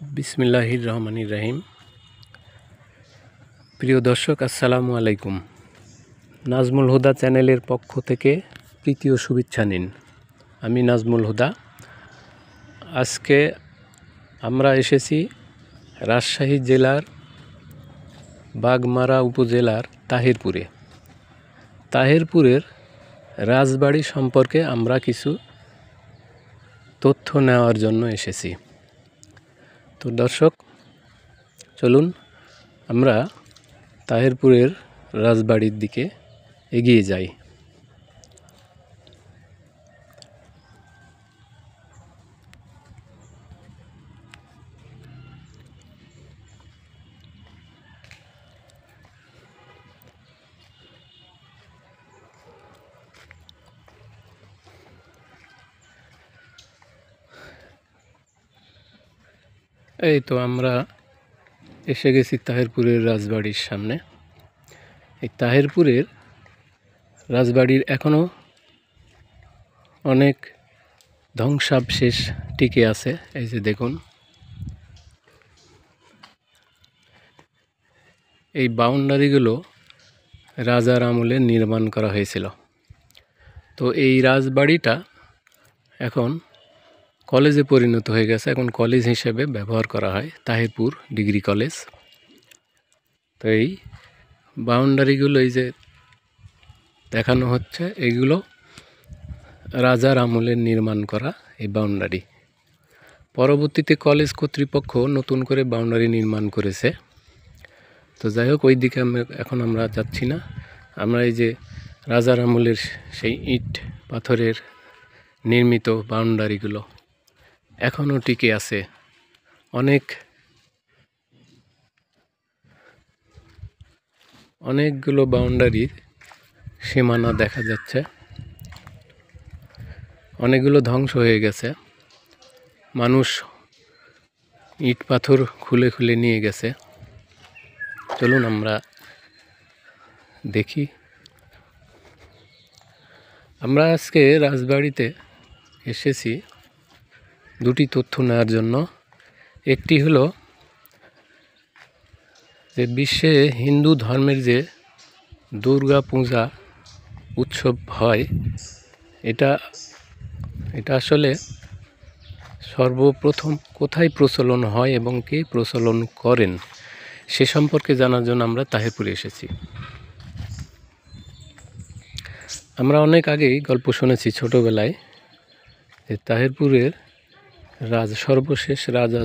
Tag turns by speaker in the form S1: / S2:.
S1: বিসমিল্লাহির রহমানির রহিম। প্রিয় দর্শক, আসসালামু আলাইকুম। নাজমুল হুদা চ্যানেলের পক্ষ থেকে প্রীতি ও শুভেচ্ছা নিন। আমি নাজমুল হুদা। আজকে আমরা এসেছি রাজশাহী জেলার বাগমারা উপজেলার তাহিরপুরে। তাহিরপুরের রাজবাড়ি সম্পর্কে আমরা কিছু তথ্য নেওয়ার জন্য এসেছি। তো দর্শক, চলুন আমরা তাহিরপুরের রাজবাড়ির দিকে এগিয়ে যাই। এই তো আমরা এসে গেছি তাহিরপুরের রাজবাড়ির সামনে। এই তাহিরপুরের রাজবাড়ির এখনও অনেক ধ্বংসাবশেষ টিকে আছে। এই যে দেখুন, এই বাউন্ডারিগুলো রাজার আমলে নির্মাণ করা হয়েছিল। তো এই রাজবাড়িটা এখন কলেজে পরিণত হয়ে গেছে। এখন কলেজ হিসেবে ব্যবহার করা হয়, তাহিরপুর ডিগ্রি কলেজ। তো এই বাউন্ডারিগুলো এই যে দেখানো হচ্ছে, এগুলো রাজার আমলে নির্মাণ করা এই বাউন্ডারি। পরবর্তীতে কলেজ কর্তৃপক্ষ নতুন করে বাউন্ডারি নির্মাণ করেছে। তো যাই হোক, ওই দিকে এখন আমরা যাচ্ছি না। আমরা এই যে রাজার আমলের সেই ইট পাথরের নির্মিত বাউন্ডারিগুলো এখনও টিকে আছে। অনেকগুলো বাউন্ডারির সীমানা দেখা যাচ্ছে। অনেকগুলো ধ্বংস হয়ে গেছে। মানুষ ইট পাথর খুলে খুলে নিয়ে গেছে। চলুন আমরা দেখি। আমরা আজকে রাজবাড়িতে এসেছি দুটি তথ্য নেওয়ার জন্য। একটি হলো যে বিশ্বে হিন্দু ধর্মের যে দুর্গা পূজা উৎসব হয়, এটা আসলে সর্বপ্রথম কোথায় প্রচলন হয় এবং কে প্রচলন করেন সে সম্পর্কে জানার জন্য আমরা তাহিরপুরে এসেছি। আমরা অনেক আগেই গল্প শুনেছি ছোটবেলায় যে তাহিরপুরের সর্বশেষ রাজা